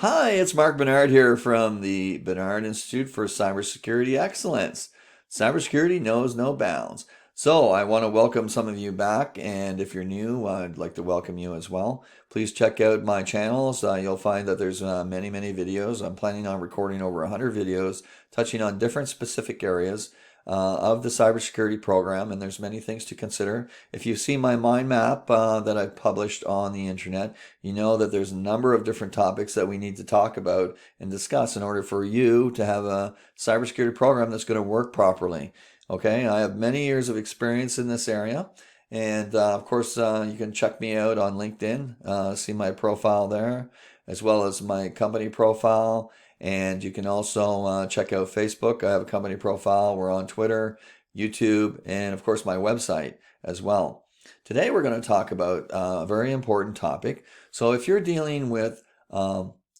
Hi, it's Mark Bernard here from the Bernard Institute for Cybersecurity Excellence. Cybersecurity knows no bounds. So, I want to welcome some of you back, and if you're new, I'd like to welcome you as well. Please check out my channels. You'll find that there's many videos. I'm planning on recording over 100 videos touching on different specific areas of the cybersecurity program, and there's many things to consider. If you see my mind map that I've published on the internet, you know that there's a number of different topics that we need to talk about and discuss in order for you to have a cybersecurity program that's going to work properly. Okay, I have many years of experience in this area. And of course, you can check me out on LinkedIn, see my profile there, as well as my company profile. And you can also check out Facebook. I have a company profile. We're on Twitter, YouTube, and of course my website as well. Today we're going to talk about a very important topic. So if you're dealing with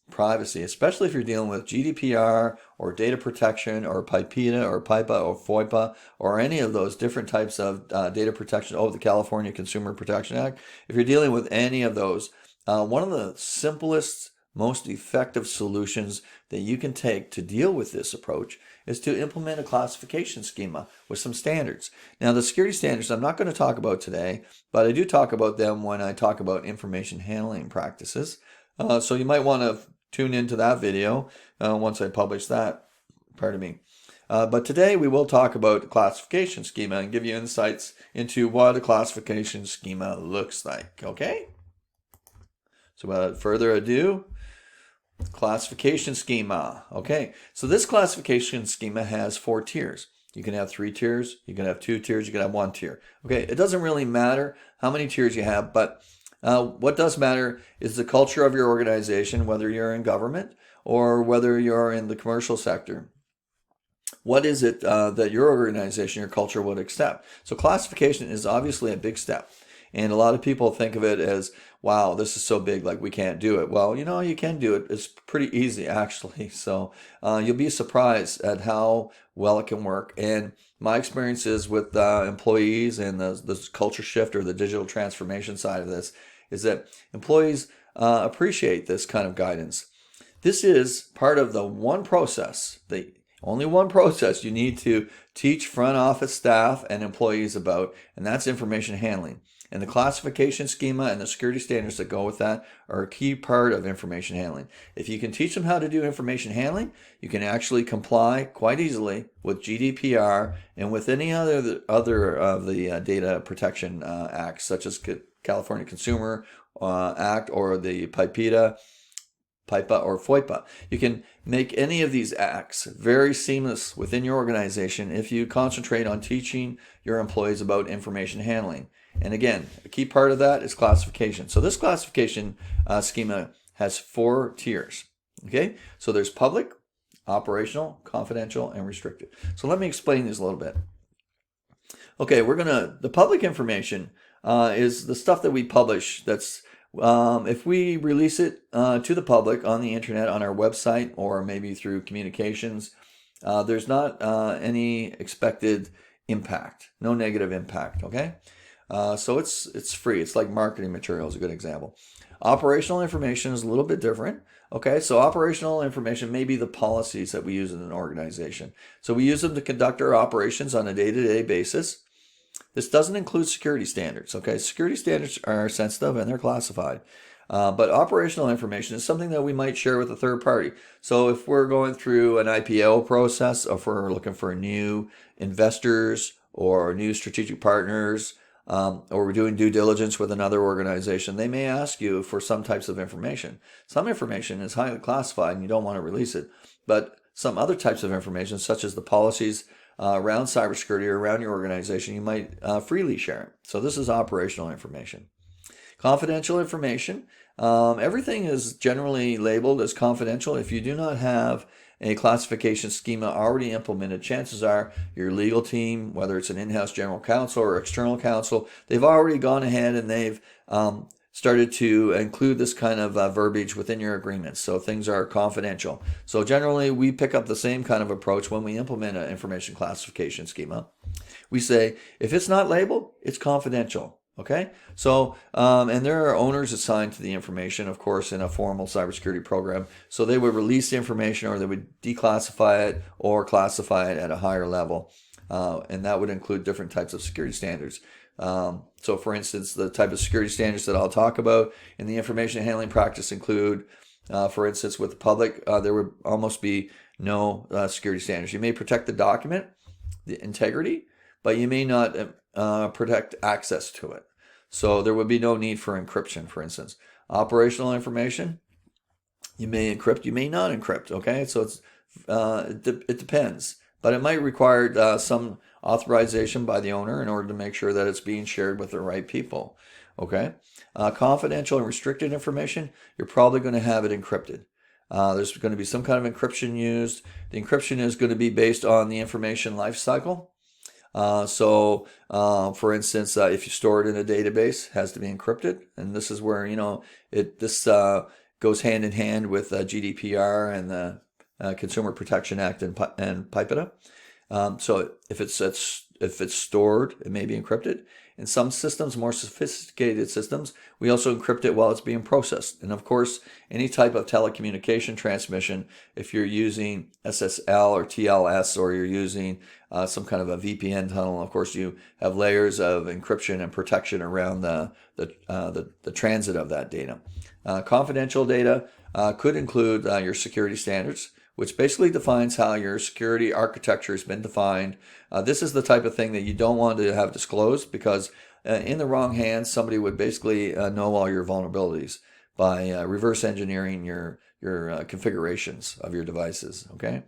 privacy, especially if you're dealing with GDPR or data protection or PIPEDA or PIPA or FOIPA or any of those different types of data protection, the California Consumer Protection Act, if you're dealing with any of those, one of the simplest, most effective solutions that you can take to deal with this approach is to implement a classification schema with some standards. Now, the security standards I'm not going to talk about today, but I do talk about them when I talk about information handling practices. So you might want to tune into that video once I publish that. Pardon me. But today we will talk about the classification schema and give you insights into what a classification schema looks like. Okay? So without further ado, classification schema. Okay, so this classification schema has 4 tiers. You can have 3 tiers, you can have 2 tiers, you can have 1 tier. Okay, it doesn't really matter how many tiers you have, but what does matter is the culture of your organization, whether you're in government or whether you're in the commercial sector. What is it that your organization, your culture would accept? So classification is obviously a big step. And a lot of people think of it as, wow, this is so big, like we can't do it. Well, you can do it. It's pretty easy, actually. So you'll be surprised at how well it can work. And my experiences with employees and the culture shift or the digital transformation side of this is that employees appreciate this kind of guidance. This is part of the one process, the only one process you need to teach front office staff and employees about, and that's information handling. And the classification schema and the security standards that go with that are a key part of information handling. If you can teach them how to do information handling, you can actually comply quite easily with GDPR and with any other of the data protection acts, such as California Consumer Act or the PIPEDA, PIPA, or FOIPA. You can make any of these acts very seamless within your organization if you concentrate on teaching your employees about information handling. And again, a key part of that is classification. So this classification schema has 4 tiers. Okay, so there's public, operational, confidential, and restricted. So let me explain these a little bit. Okay, the public information is the stuff that we publish. That's if we release it to the public on the internet, on our website, or maybe through communications, there's not any expected impact, no negative impact. Okay. So it's free. It's like marketing material is a good example. Operational information is a little bit different. Okay, so operational information may be the policies that we use in an organization. So we use them to conduct our operations on a day-to-day basis. This doesn't include security standards. Okay, security standards are sensitive and they're classified. But operational information is something that we might share with a third party. So if we're going through an IPO process, or if we're looking for new investors or new strategic partners, or we're doing due diligence with another organization, they may ask you for some types of information. Some information is highly classified and you don't want to release it, but some other types of information, such as the policies around cybersecurity or around your organization, you might freely share it. So this is operational information. Confidential information, everything is generally labeled as confidential. If you do not have a classification schema already implemented, chances are your legal team, whether it's an in-house general counsel or external counsel, they've already gone ahead and they've started to include this kind of verbiage within your agreements. So things are confidential. So generally, we pick up the same kind of approach when we implement an information classification schema. We say, if it's not labeled, it's confidential. Okay, so and there are owners assigned to the information, of course, in a formal cybersecurity program. So they would release the information, or they would declassify it or classify it at a higher level, and that would include different types of security standards. So, for instance, the type of security standards that I'll talk about in the information handling practice include, for instance, with the public, there would almost be no security standards. You may protect the document, the integrity, but you may not protect access to it. So there would be no need for encryption, for instance. Operational information, you may encrypt, you may not encrypt. Okay, so it depends, but it might require some authorization by the owner in order to make sure that it's being shared with the right people. Okay, confidential and restricted information, you're probably going to have it encrypted. There's going to be some kind of encryption used. The encryption is going to be based on the information life cycle. For instance, if you store it in a database, it has to be encrypted, and this is where this goes hand in hand with GDPR and the Consumer Protection Act and PIPEDA. So if it's stored, it may be encrypted. In some systems, more sophisticated systems, we also encrypt it while it's being processed. And of course, any type of telecommunication transmission, if you're using SSL or TLS, or you're using some kind of a VPN tunnel, of course, you have layers of encryption and protection around the transit of that data. Confidential data could include your security standards, which basically defines how your security architecture has been defined. This is the type of thing that you don't want to have disclosed, because in the wrong hands, somebody would basically know all your vulnerabilities by reverse engineering your configurations of your devices. Okay.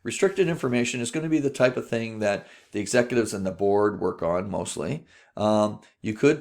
Restricted information is going to be the type of thing that the executives and the board work on mostly. You could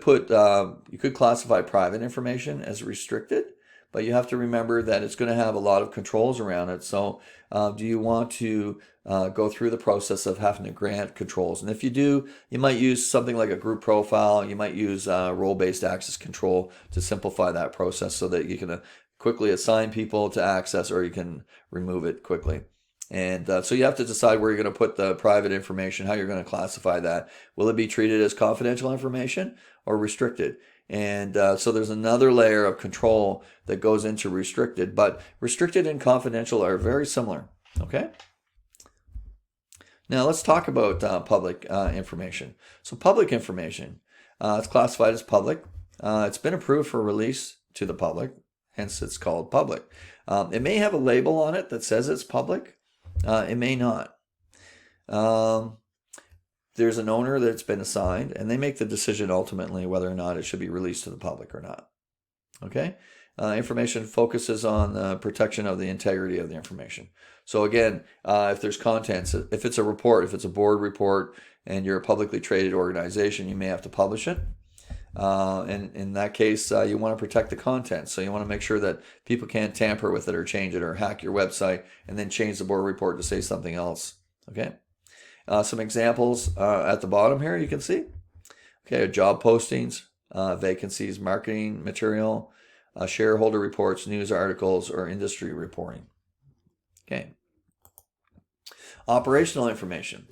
classify private information as restricted, but you have to remember that it's going to have a lot of controls around it. So do you want to go through the process of having to grant controls? And if you do, you might use something like a group profile. You might use role-based access control to simplify that process so that you can quickly assign people to access, or you can remove it quickly. And so you have to decide where you're going to put the private information, how you're going to classify that. Will it be treated as confidential information or restricted? And so there's another layer of control that goes into restricted, but restricted and confidential are very similar. Okay. Now let's talk about public information. So public information, it's classified as public. It's been approved for release to the public, hence it's called public. It may have a label on it that says it's public. It may not. There's an owner that's been assigned, and they make the decision ultimately whether or not it should be released to the public or not. Okay? Information focuses on the protection of the integrity of the information. So again, if there's contents, if it's a report, if it's a board report, and you're a publicly traded organization, you may have to publish it. And in that case, you want to protect the content. So you want to make sure that people can't tamper with it or change it or hack your website and then change the board report to say something else. Okay. Some examples at the bottom here, you can see. Okay, job postings, vacancies, marketing material, shareholder reports, news articles, or industry reporting. Okay. Operational information.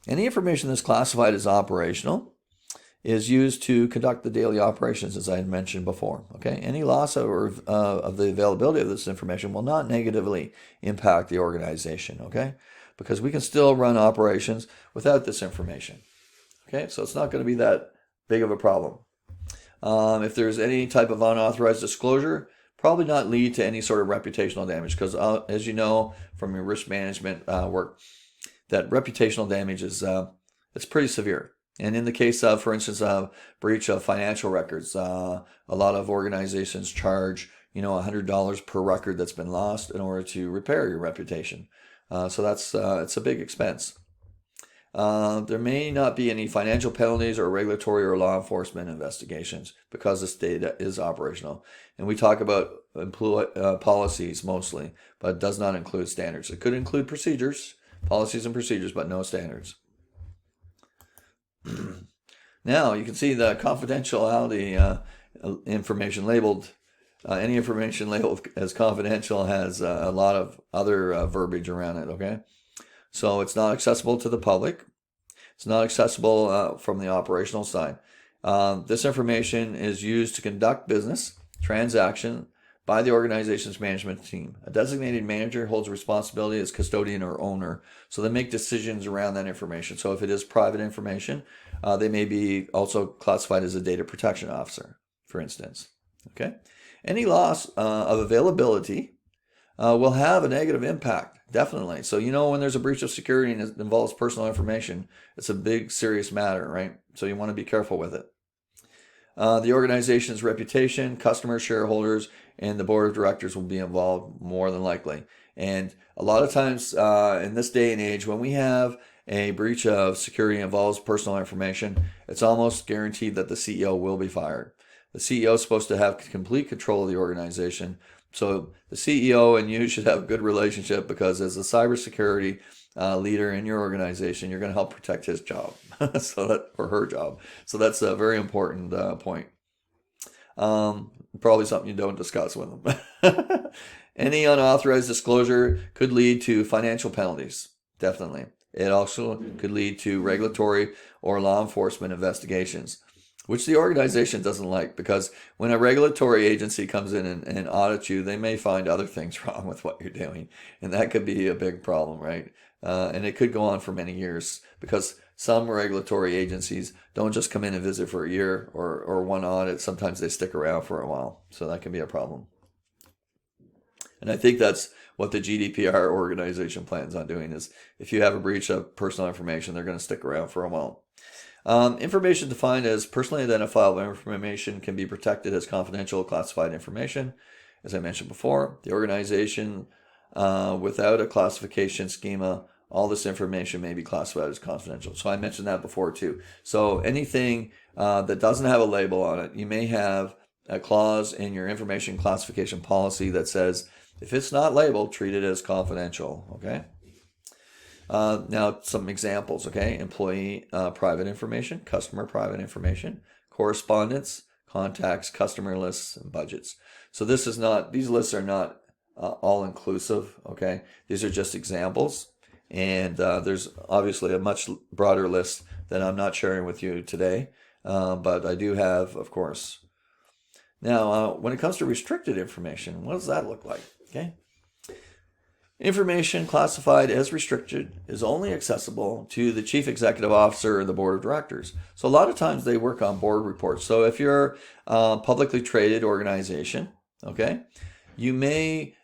Any information that's classified as operational is used to conduct the daily operations, as I had mentioned before. Okay, any loss of the availability of this information will not negatively impact the organization. Okay, because we can still run operations without this information. Okay, so it's not going to be that big of a problem. If there's any type of unauthorized disclosure, probably not lead to any sort of reputational damage, because as you know from your risk management work, that reputational damage is it's pretty severe. And in the case of, for instance, breach of financial records, a lot of organizations charge, $100 per record that's been lost in order to repair your reputation. So that's it's a big expense. There may not be any financial penalties or regulatory or law enforcement investigations because this data is operational. And we talk about policies mostly, but it does not include standards. It could include procedures, policies and procedures, but no standards. Now you can see the confidentiality information labeled. Any information labeled as confidential has a lot of other verbiage around it. Okay, so it's not accessible to the public. It's not accessible from the operational side. This information is used to conduct business transaction by the organization's management team. A designated manager holds responsibility as custodian or owner, so they make decisions around that information. So if it is private information, they may be also classified as a data protection officer, for instance. Okay, any loss of availability will have a negative impact, definitely. So when there's a breach of security and it involves personal information, it's a big, serious matter, right? So you want to be careful with it. The organization's reputation, customers, shareholders, and the board of directors will be involved more than likely. And a lot of times in this day and age, when we have a breach of security involves personal information, it's almost guaranteed that the CEO will be fired. The CEO is supposed to have complete control of the organization. So the CEO and you should have a good relationship, because as a cybersecurity leader in your organization, you're going to help protect his job or her job. So that's a very important point. Probably something you don't discuss with them. Any unauthorized disclosure could lead to financial penalties. Definitely. It also could lead to regulatory or law enforcement investigations, which the organization doesn't like, because when a regulatory agency comes in and audits you, they may find other things wrong with what you're doing. And that could be a big problem, right? And it could go on for many years, because some regulatory agencies don't just come in and visit for a year or one audit. Sometimes they stick around for a while. So that can be a problem. And I think that's what the GDPR organization plans on doing, is if you have a breach of personal information, they're going to stick around for a while. Information defined as personally identifiable information can be protected as confidential classified information. As I mentioned before, the organization, without a classification schema, all this information may be classified as confidential. So I mentioned that before too. So anything that doesn't have a label on it, you may have a clause in your information classification policy that says, if it's not labeled, treat it as confidential. Okay. Now some examples. Okay, employee private information, customer private information, correspondence, contacts, customer lists, and budgets. So these lists are not all inclusive. Okay, these are just examples, and there's obviously a much broader list that I'm not sharing with you today, but I do have, of course. Now, when it comes to restricted information, what does that look like? Okay. Information classified as restricted is only accessible to the chief executive officer or the board of directors. So a lot of times they work on board reports. So if you're a publicly traded organization, okay, you may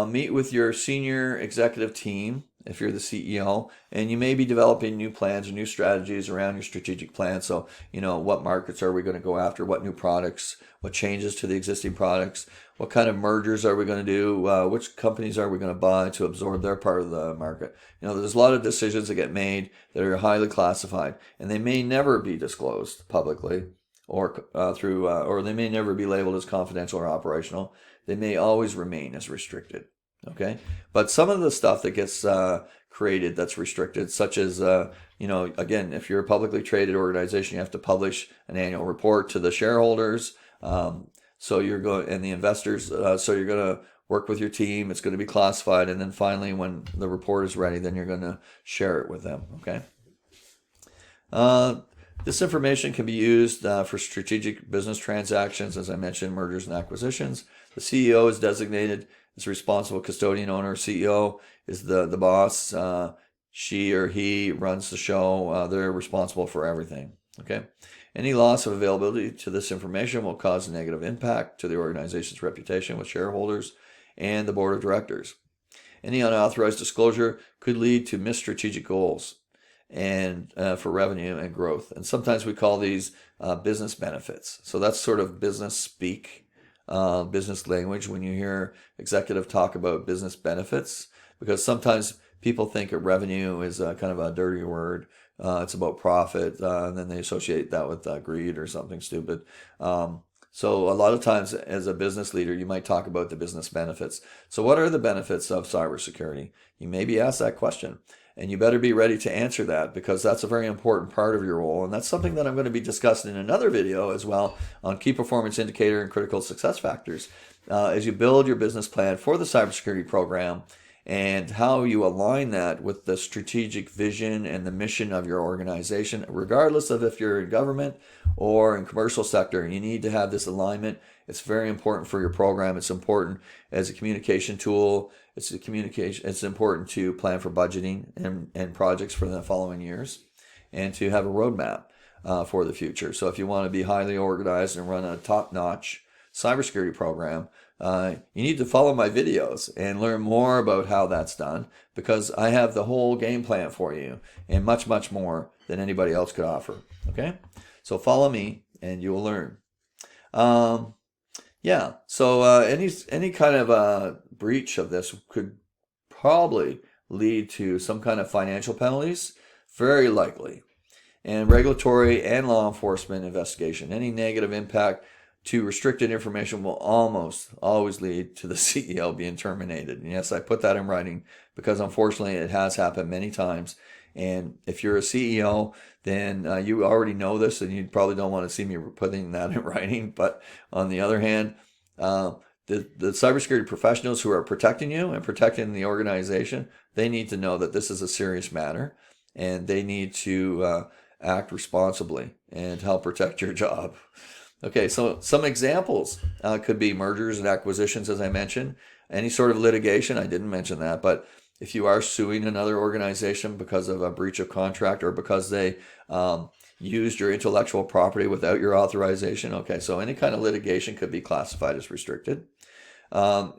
meet with your senior executive team if you're the CEO, and you may be developing new plans or new strategies around your strategic plan. So, what markets are we going to go after? What new products? What changes to the existing products? What kind of mergers are we going to do? Which companies are we going to buy to absorb their part of the market? There's a lot of decisions that get made that are highly classified, and they may never be disclosed publicly or or they may never be labeled as confidential or operational. They may always remain as restricted. Okay, but some of the stuff that gets created that's restricted, such as again, if you're a publicly traded organization, you have to publish an annual report to the shareholders. So you're going and the investors. So you're going to work with your team. It's going to be classified, and then finally, when the report is ready, then you're going to share it with them. Okay. This information can be used for strategic business transactions, as I mentioned, mergers and acquisitions. The CEO is designated as responsible custodian owner. CEO is the boss. She or he runs the show. They're responsible for everything. Okay. Any loss of availability to this information will cause a negative impact to the organization's reputation with shareholders and the board of directors. Any unauthorized disclosure could lead to missed strategic goals and for revenue and growth. And sometimes we call these business benefits. So that's sort of business speak, business language when you hear executive talk about business benefits, because sometimes people think of revenue is kind of a dirty word. It's about profit, and then they associate that with greed or something stupid. So a lot of times as a business leader, you might talk about the business benefits. So what are the benefits of cybersecurity? You may be asked that question, and you better be ready to answer that, because that's a very important part of your role. And that's something that I'm going to be discussing in another video as well on key performance indicator and critical success factors as you build your business plan for the cybersecurity program. and how you align that with the strategic vision and the mission of your organization, regardless of if you're in government or in commercial sector. You need to have this alignment. It's very important for your program. It's important as a communication tool. It's important to plan for budgeting and projects for the following years, and to have a roadmap for the future. So if you want to be highly organized and run a top-notch cybersecurity program, you need to follow my videos and learn more about how that's done, because I have the whole game plan for you and much, much more than anybody else could offer. Okay? So follow me and you will learn. Yeah, so any kind of breach of this could probably lead to some kind of financial penalties, very likely, and regulatory and law enforcement investigation. Any negative impact to restricted information will almost always lead to the CEO being terminated. And yes, I put that in writing because unfortunately it has happened many times. And if you're a CEO, then you already know this, and you probably don't want to see me putting that in writing. But on the other hand, the cybersecurity professionals who are protecting you and protecting the organization, they need to know that this is a serious matter, and they need to act responsibly and help protect your job. Okay, so some examples could be mergers and acquisitions, as I mentioned. Any sort of litigation, I didn't mention that, but if you are suing another organization because of a breach of contract or because they used your intellectual property without your authorization, okay, so any kind of litigation could be classified as restricted.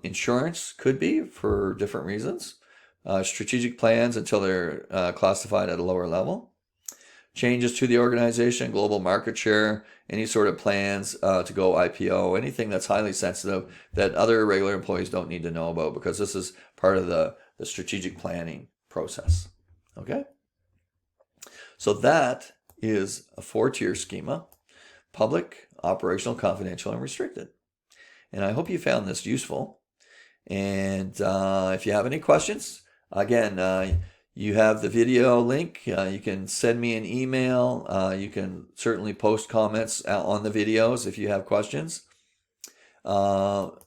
Insurance could be for different reasons. Strategic plans until they're classified at a lower level. Changes to the organization, global market share, any sort of plans to go IPO, anything that's highly sensitive that other regular employees don't need to know about, because this is part of the strategic planning process. Okay? So that is a 4-tier schema: public, operational, confidential, and restricted. And I hope you found this useful. And if you have any questions, again, you have the video link. You can send me an email. You can certainly post comments on the videos if you have questions. What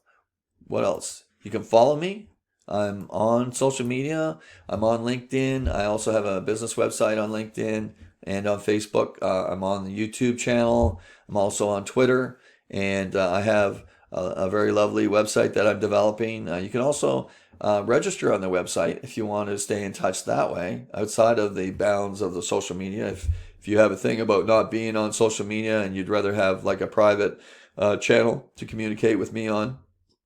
else? You can follow me. I'm on social media. I'm on LinkedIn. I also have a business website on LinkedIn and on Facebook. I'm on the YouTube channel. I'm also on Twitter. And I have a very lovely website that I'm developing. You can also register on the website if you want to stay in touch that way, outside of the bounds of the social media. If you have a thing about not being on social media and you'd rather have like a private channel to communicate with me on,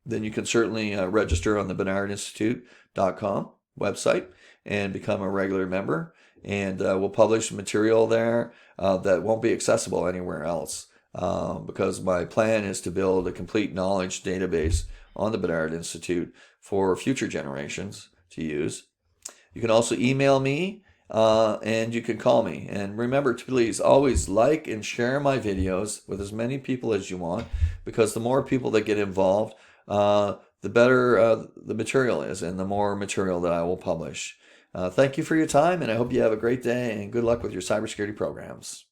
then you can certainly register on the BernardInstitute.com website and become a regular member. And we'll publish material there that won't be accessible anywhere else, because my plan is to build a complete knowledge database on the Bernard Institute for future generations to use. You can also email me and you can call me. And remember to please always like and share my videos with as many people as you want, because the more people that get involved, the better the material is, and the more material that I will publish. Thank you for your time, and I hope you have a great day, and good luck with your cybersecurity programs.